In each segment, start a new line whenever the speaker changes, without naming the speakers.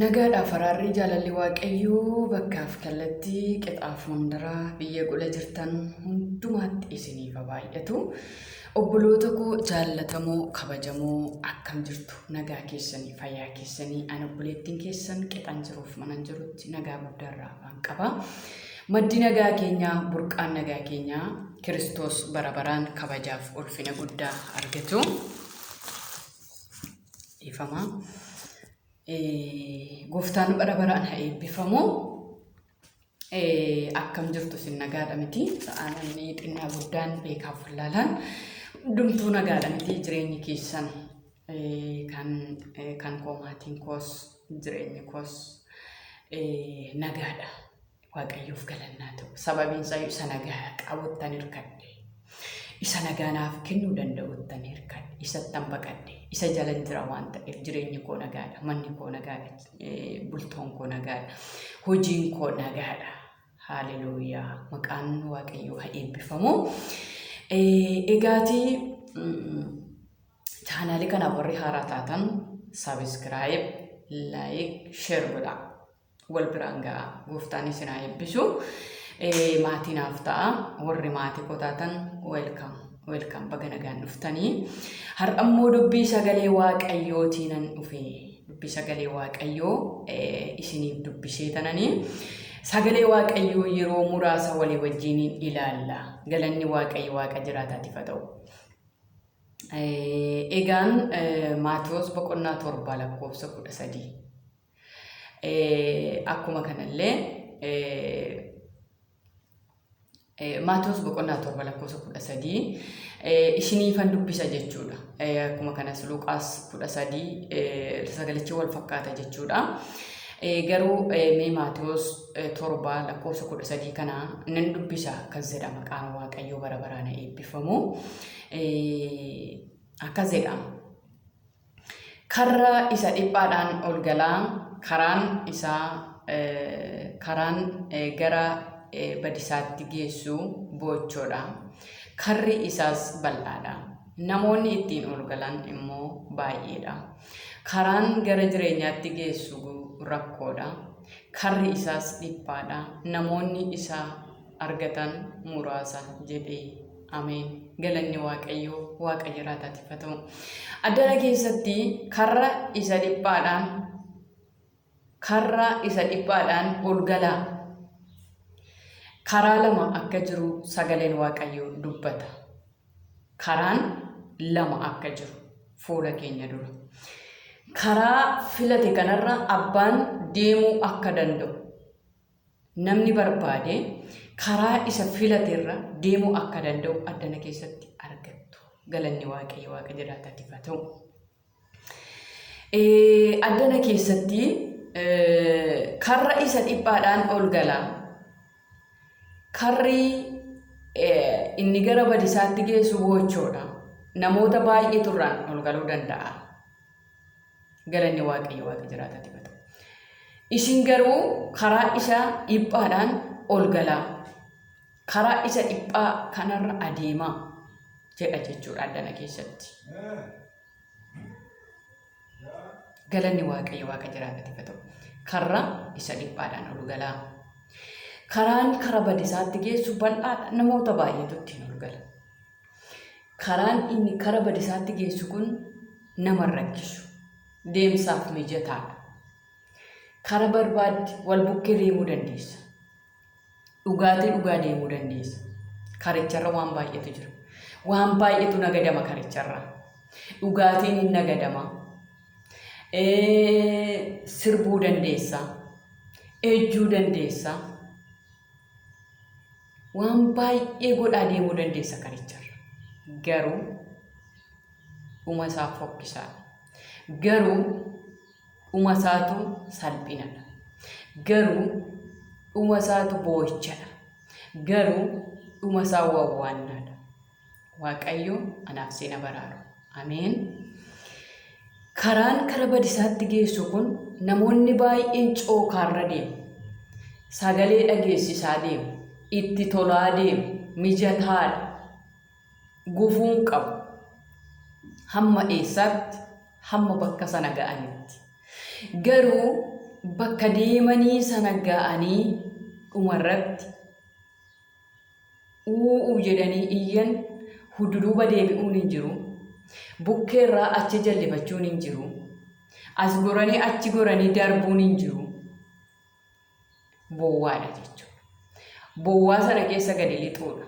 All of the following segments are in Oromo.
Nagaadhaaf faraarri jaalalli waaqayyoo bakkaaf kallattii qixaaf hundaraa biyya gola jirtan hundumaatti isiniif baay'atu. Obboloota koo jaallatamoo kabajamoo akkam jirtu nagaa keessanii fayyaa keessanii ani obboleettiin keessan qixan jiruuf manan jirutti nagaa guddaarraa afaan qaba. Maddi nagaa keenyaa burqaan nagaa keenyaa Kiristoos bara baraan kabajaaf ulfina guddaa argatu. Ifama. Gooftaan bara baraan haa eebbifamu. Akkam jirtu sin nagaadha miti. Sa'aanni xinnaa guddaan beekaaf laalaan hundumtuu nagaadha miti. Jireenyi keessan kan koomaatiin koos jireenyi koos nagaadha. Waaqayyoof galannaa ta'u. Sababiin isaa isa nagaa qabuuttan hirkadhe. Isa nagaanaaf kennuu danda'uuttan hirkadhe. Isattan baqadhe. Isa jala jira waan ta'eef jireenyi koo nagaadha. Manni koo nagaadha. Bultoon koo nagaadha. Hojiin koo nagaadha. Haaleluyyaa. Maqaan Waaqayyoo haa eebbifamu. Egaatii chaanaalii kanaaf warri haaraa taatan sabiskiraayib, laayik, sheer godhaa. Wal biraan gahaa. Gooftaan isin haa eebbisu. Maatiinaaf ta'a. Warri maatii koo taatan welcome baga nagaan dhuftanii. Har'ammoo dubbii sagalee Waaqayyootiin nan dhufe. Dubbii sagalee Waaqayyoo isiniif dubbisee tananii. Sagalee Waaqayyoo yeroo muraasa walii wajjiniin ilaalla. Galanni Waaqayyo Waaqa jiraataatiif haa ta'u. Egaan Maatiyos boqonnaa 7 lakkoofsa 13. Akkuma kanallee Maatiyos boqonnaa 7 lakkoofsa 13 isiniifan dubbisa jechuudha. Akkuma kanas Luqaas 13 sagalichi wal fakkaata jechuudha. Garuu mee Maatiyos 7 lakkoofsa 13 kana nan dubbisa akkas jedha maqaan Waaqayyoo bara baraan haa eebbifamu. Akkas jedha. Karra isa dhiphaadhaan ol galaa karaan isaa gara badisaatti geessu bochoodha. Karri isaas bal'aadha. Namoonni ittiin ol galan immoo baay'eedha. Karaan gara jireenyaatti geessu rakkoodha. Karri isaas dhiphaadha. Namoonni isa argatan muraasa jedhee. Ameen. Galanni Waaqayyoo Waaqa jiraataatiif haa ta'u. Addana keessatti karra isa dhiphaadhaan ol galaa. Karaa lama akka jiru sagaleen Waaqayyoo dubbata. Karaan lama akka jiru fuula keenya dura. Karaa filate kanarra abbaan deemuu akka danda'u. Namni barbaade karaa isa filateerra deemuu akka danda'u addana keessatti argattu. Galanni Waaqayyo Waaqa jiraataatiif haa ta'u. Addana keessatti karra isa dhiphaadhaan ol galaa. Karri inni gara badisaatti geessu bochoodha. Namoota baay'eetu irraan ol galuu danda'a. Galanni Waaqayyo Waaqa jiraataatiif haa ta'u. Isin garuu karaa isa dhiphaadhaan ol galaa. Karaa isa dhiphaa kanarra adeemaa jedha jechuudha addana keessatti. Galanni Waaqayyo Waaqa jiraataatiif haa ta'u. Karra isa dhiphaadhaan ol galaa. Karaan kara badisaatti geessu bal'aadha. Namoota baay'eetu ittiin ol gala. Karaan inni kara badisaatti geessu kun nama rakkisu. Deemsaaf mijataadha. Kara barbaadde wal bukkee deemuu dandeessa. Dhugaatii dhugaa deemuu dandeessa. Karicharra waan baay'eetu jira. Waan baay'eetu nagadama karicharra. Dhugaatiin hin nagadama. Sirbuu dandeessa. Ejjuu dandeessa. Waan baay'ee godhaa deemuu dandeessa karicharra. Garuu dhuma isaa fokkisaadha. Garuu dhuma isaatu salphinadha. Garuu dhuma isaatu boo'ichadha. Garuu dhuma isaa wawwaannaadha. Waaqayyo anaaf seena baraaru. Ameen. Karaan kara badisaatti geessu kun namoonni baay'een cookaarra deemu. Sagalee dhageessisaa deemu. Itti tolaa deemu. Mijataadha. Gufuun qabu. Hamma eessaatti hamma bakka sana ga'anitti. Garuu bakka deemanii sana ga'anii dhumarratti uuu jedhanii iyyan hududuuba deebi'uun hin jiru. Bukkeerraa achi jallifachuun hin jiru. As goranii achi goranii darbuun hin jiru. Bowwaadha jechuudha. Bowwaa sana keessa gadi lixuudha.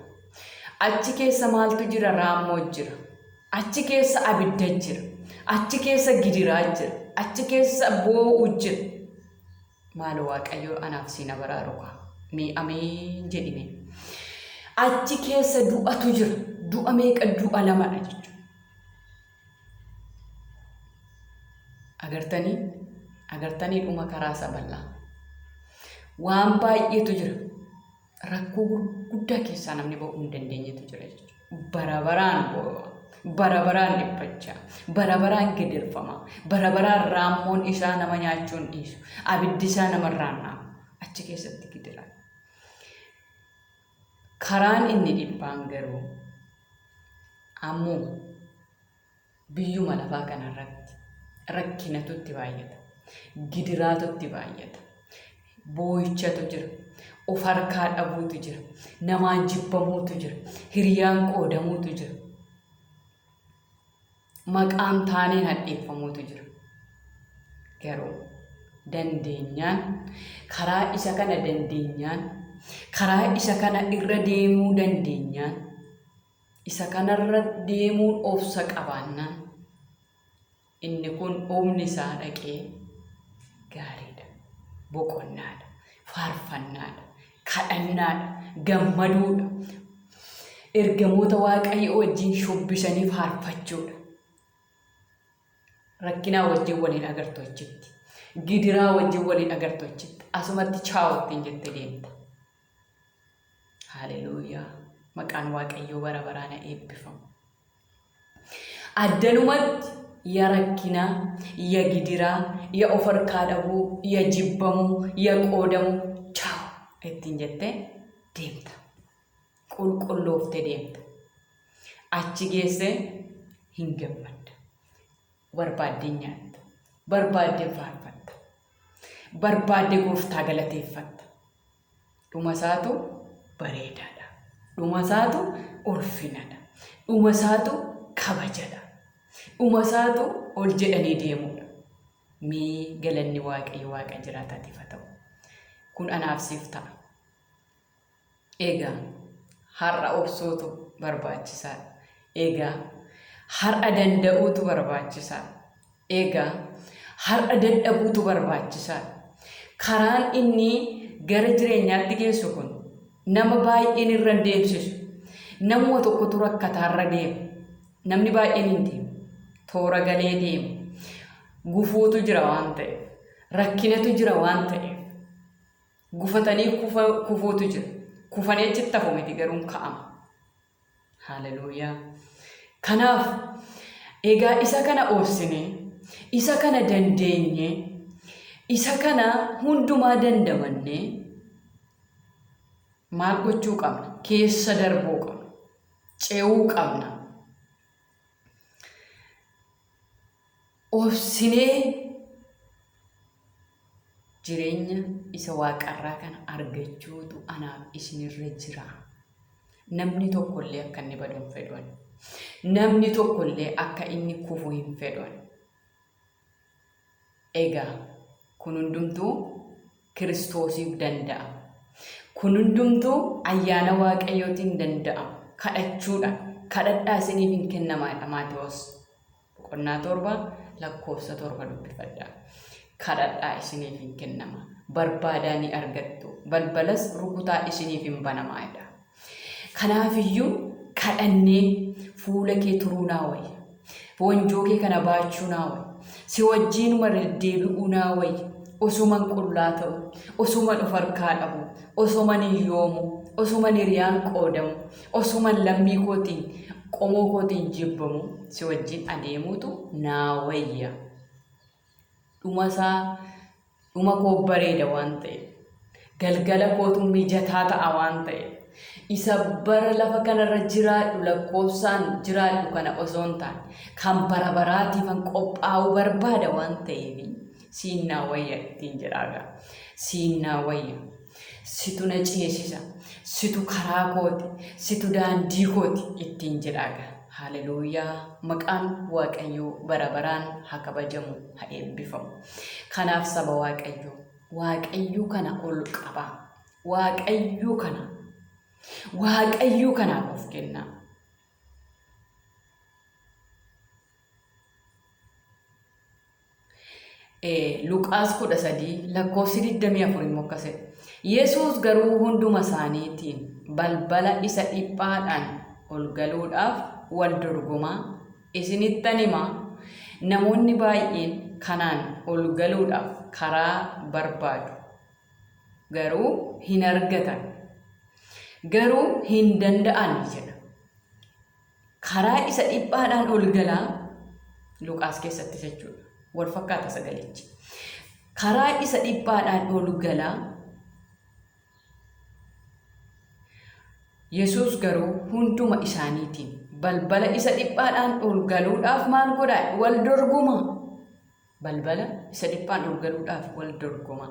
Achi keessa maaltu jira? Raammoo jira. Achi keessa abidda jira. Achi keessa gidiraa jira. Achi keessa boo'u jira. Maal Waaqayyo anaaf siina baraaru ameen jedhine. Achi keessa du'atu jira. Du'a meeqa? Du'a lamadha jechuudha. Agartanii dhuma karaa sabalaa. Waan baay'eetu jira. Rakkoo guddaa keessaa namni ba'uu hin dandeenyetu jira jechuudha. Barabaraan dhiphachaa, barabaraan gidirfama, barabaraan raammoon isaa nama nyaachuun dhiisu, abiddi isaa namarraan naamu. Achi keessatti gidiraa. Karaan inni dhibbaan garuu ammoo biyyuma lafaa kanarratti rakkinatu itti baay'ata. Gidiraatu itti baay'ata. Boo'ichatu jira. Of harkaa dhabuutu jira. Namaan jibbamuutu jira. Hiriyaan qoodamuutu jira. Maqaan taaneen hadheeffamuutu jira. Garuu dandeenyaan karaa isa kana dandeenyaan karaa isa kana irra deemuu dandeenyaan isa kanarra deemuun obsa qabaannaan inni kun humni isaa dhaqee gaariidha. Boqonnaadha. Faarfannaadha. Kadhannaadha. Gammaduudha. Ergamoota Waaqayyoo wajjin shubbisanii faarfachuudha. Rakkinaa wajjin waliin agartu achitti. Gidiraa wajjin waliin agartu achitti. Asumatti chaawattiin jettee deemta. Haleluuyaa. Maqaan Waaqayyoo bara baraan eebbifamu. Addanumatti ya rakkinaa, ya gidiraa, ya of harkaa dhabuu, ya jibbamuu, ya qoodamuu chaawu ittiin jettee deemta. Qulqullooftee deemta. Achi geessee hin gammadda. Barbaaddee nyaatta. Barbaaddee faarfatta. Barbaaddee Gooftaa galateeffatta. Dhuma isaatu bareedaadha. Dhuma isaatu ulfinadha. Dhuma isaatu kabajadha. Dhuma isaatu ol jedhanii deemudha. Mee galanni Waaqayyo Waaqa jiraataatiif haa ta'u. Kun anaaf siif ta'a. Egaa har'a obsuutu barbaachisaadha. Egaa har'a danda'uutu barbaachisaadha. Egaa har'a dadhabuutu barbaachisaadha. Karaan inni gara jireenyaatti geessu kun nama baay'een irra deemsisu. Namuma tokkotu rakkataarra deema. Namni baay'een hin deemu. Toora galee deema. Gufuutu jira waan ta'eef. Rakkinatu jira waan ta'eef. Gufatanii kufuutu jira. Kufanii achitti hafu miti garuu ka'ama. Haleluuyaa. Kanaaf egaa isa kana obsinee, isa kana dandeenye, isa kana hundumaa dandamannee maal gochuu qabna? Keessa darbuu qabna. Ce'uu qabna. Obsinee jireenya isa waaqarraa kana argachuutu anaaf isinirra jira. Namni tokkollee akka inni badu hin fedhan. Namni tokkollee akka inni kufu hin fedhan. Egaa kun hundumtuu Kiristoosiif danda'a. Kun hundumtuu ayyaana Waaqayyootiin danda'a. Kadhachuudhaan kadhadhaa isiniif hin kennamaadha. Maatewos 7:7 dubbifadhaa. Kadhadhaa isiniif hin kennama. Barbaadaa ni argattu. Balbalas rukutaa isiniif hin banamaadha. Kanaafiyyuu kadhannee fuula kee turuu naa wayya. Wanjoo kee kana baachuu naa wayya. Si wajjin deebi'uu naa wayya. Osuman qullaa ta'u, osuman of harkaa dhabu, osuman hiyyoomu, osuman hiriyaan qoodamu, osuman lammii kootiin qomoo kootiin jibbamu si wajjin adeemuutu naa wayya. Dhuma koo bareeda waan ta'eef, galgala kootu mijataa ta'a waan ta'eef, isa bara lafa kanarra jiraadhu lakkoofsaan jiraadhu kana osoo hin taane kan bara baraatiifan qophaa'uu barbaada waan ta'eef siinaa wayya ittiin jedhaaga. Siinaa wayya. Situ na ceesisa. Situ karaa kooti. Situ daandii kooti ittiin jedhaaga. Haleluuyaa. Maqaan Waaqayyoo bara baraan haa kabajamu, haa eebbifamu. Kanaaf saba Waaqayyoo. Waaqayyoo kana ol qaba. Waaqayyoo kanaaf of kenna. Luqaas 13 lakkoofsi 24 immoo akkas jedha. Yesuus garuu hunduma isaaniitiin balbala isa dhiphaadhaan ol galuudhaaf wal dorgomaa. Isinittan himaa namoonni baay'een kanaan ol galuudhaaf karaa barbaadu. Garuu hin argatan. Garuu hin danda'an jedha. Karaa isa dhiphaadhaan ol galaa Luqaas keessatti jechuudha. Wal fakkaata sagalichi. Karaa isa dhiphaadhaan ol galaa. Yesuus garuu hunduma isaaniitiin balbala isa dhiphaadhaan ol galuudhaaf maal godhaa? Wal dorgoma. Balbala isa dhiphaan ol galuudhaaf wal dorgoma.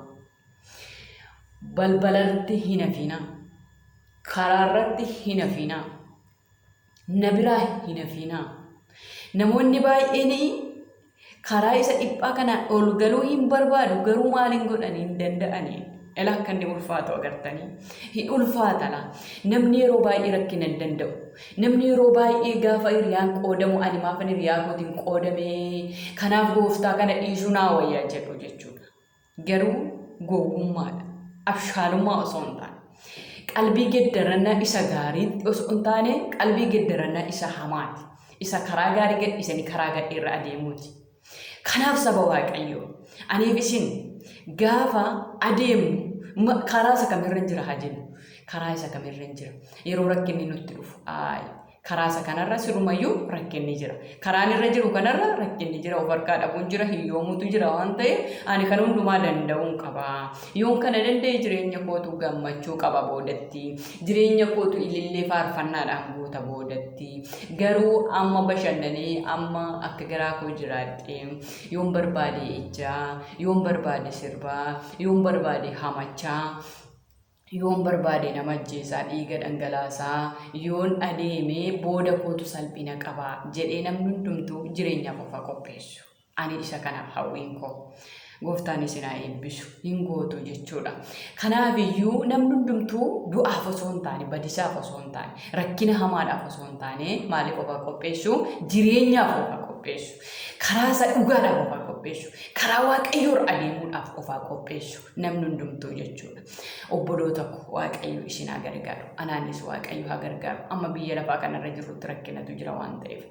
Balbalarratti hin hafinaa. Karaarratti hin hafinaa. Na biraa hin hafinaa. Namoonni baay'een karaa isa dhiphaa kanaan ol galuu hin barbaadu, garuu maaliin godhanii hin danda'anii. Elaa akka inni ulfaatu agartanii. Hin ulfaatala. Namni yeroo baay'ee rakkina hin danda'u. Namni yeroo baay'ee gaafa hiriyaan qoodamu ani maafan hiriyaa kootiin qoodamee kanaaf gooftaa kana dhiisuu naa wayyaa jedhu jechuudha. Garuu gowwummaadha. Abshaalummaa osoo hin taane. Qalbii geddarannaa isa gaariitti osoo hin taane qalbii geddarannaa isa hamaati. Isa karaa gaarii gadhiisanii karaa gadhee irra adeemuuti. Kanaaf saba Waaqayyoo aniif isin gaafa adeemnu karaa isa kamirra jira haa jennu. Karaa isa kamirra jira. Yeroo rakkinni nutti dhufu karaa isa kanarra sirumayyuu rakkinni jira. Karaan irra jiru kanarra rakkinni jira. Of harkaa dhabuun jira. Hiyyoomutu jira waan ta'eef ani kan hundumaa danda'uun qaba. Yoon kana danda'e jireenya kootu gammachuu qaba boodatti. Jireenya kootu ilillee faarfannaadhaan guuta boodatti. Garuu amma bashannanee amma akka garaa koo jiraadhee yoon barbaade ijjaa, yoon barbaade sirbaa, yoon barbaade hamachaa, yoon barbaade nama ajjeesaa dhiiga dhangalaasaa, yoon adeemee booda kootu salphina qabaa jedhee namni hundumtuu jireenyaaf of qopheessu. Ani isa kanaaf hawwiin koo. Gooftaan isin haa eebbisu hin gootu jechuudha. Kanaaf iyyuu namni hundumtuu du'aaf osoo hin taane, badisaaf osoo hin taane, rakkina hamaadhaaf osoo hin taane maaliif of qopheessu? Jireenyaaf of qopheessu. Karaa isa dhugaadhaaf of qopheessu. Karaa Waaqayyoo adeemuudhaaf of qopheessu namni hundumtuu jechuudha. Obboloota koo Waaqayyo isin haa gargaaru. Anaanis Waaqayyo haa gargaaru. Amma biyya lafaa kanarra jirrutti rakkinatu jira waan ta'eef.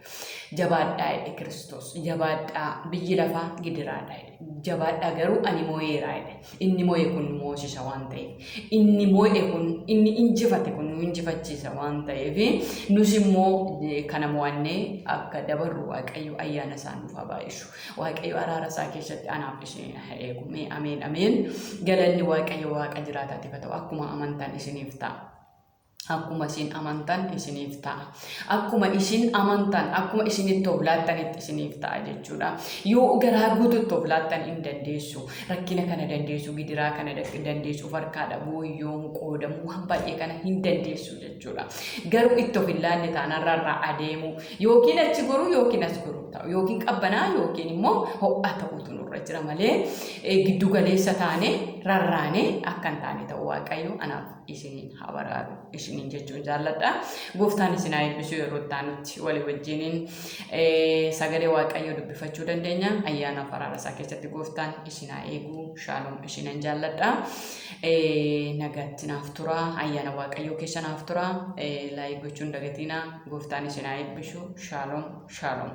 Jabaadhaa jedhe Kiristoos. Jabaadhaa biyyi lafaa gidiraadha jedhe. Jabaadhaa garuu ani moo'eeraa jedhe. Inni moo'e kun moosisa waan ta'eef. Inni moo'e kun inni injifate kun nu injifachiisa waan ta'eef nus immoo kana mo'annee akka dabarru Waaqayyo ayyaana isaa nuuf haa baay'isu. Waaqayyo araara isaa keessatti anaaf isin haa eegu. Ameen ameen. Galanni Waaqayyo Waaqa jiraataatiif haa ta'u. Akkuma amantaan isiniif ta'a. Akkuma isin amantan isiniif ta'a. Akkuma isin amantan, akkuma isinitti of laattanitti isiniif ta'a jechuudha. Yoo garaa guututti of laattan hin dandeessu. Rakkina kana dandeessu, gidiraa kana dandeessu, harkaa dhabuu, yoom qoodamuu waan baay'ee kana hin dandeessu jechuudha. Garuu itti of hin laanne taanarraa adeemu yookiin achi goruu yookiin as goruu ta'u yookiin qabbanaa yookiin immoo ho'a ta'utu nurra jira malee giddu galeessa taane rarraane akka hin taane ta'u Waaqayyo anaaf isiniin haa baraaru. Isiniin jechuun jaalladha. Gooftaan isin haa eebbisu yeroo taanutti walii wajjiniin sagalee Waaqayyoo dubbifachuu dandeenya. Ayyaana araara isaa keessatti gooftaan isin haa eegu. Shaaloom isinan jaalladha. Nagaatti naaf tura. Ayyaana Waaqayyoo keessa naaf tura. Laayik gochuun dagatinaa. Gooftaan isin haa eebbisu. Shaaloom shaaloom.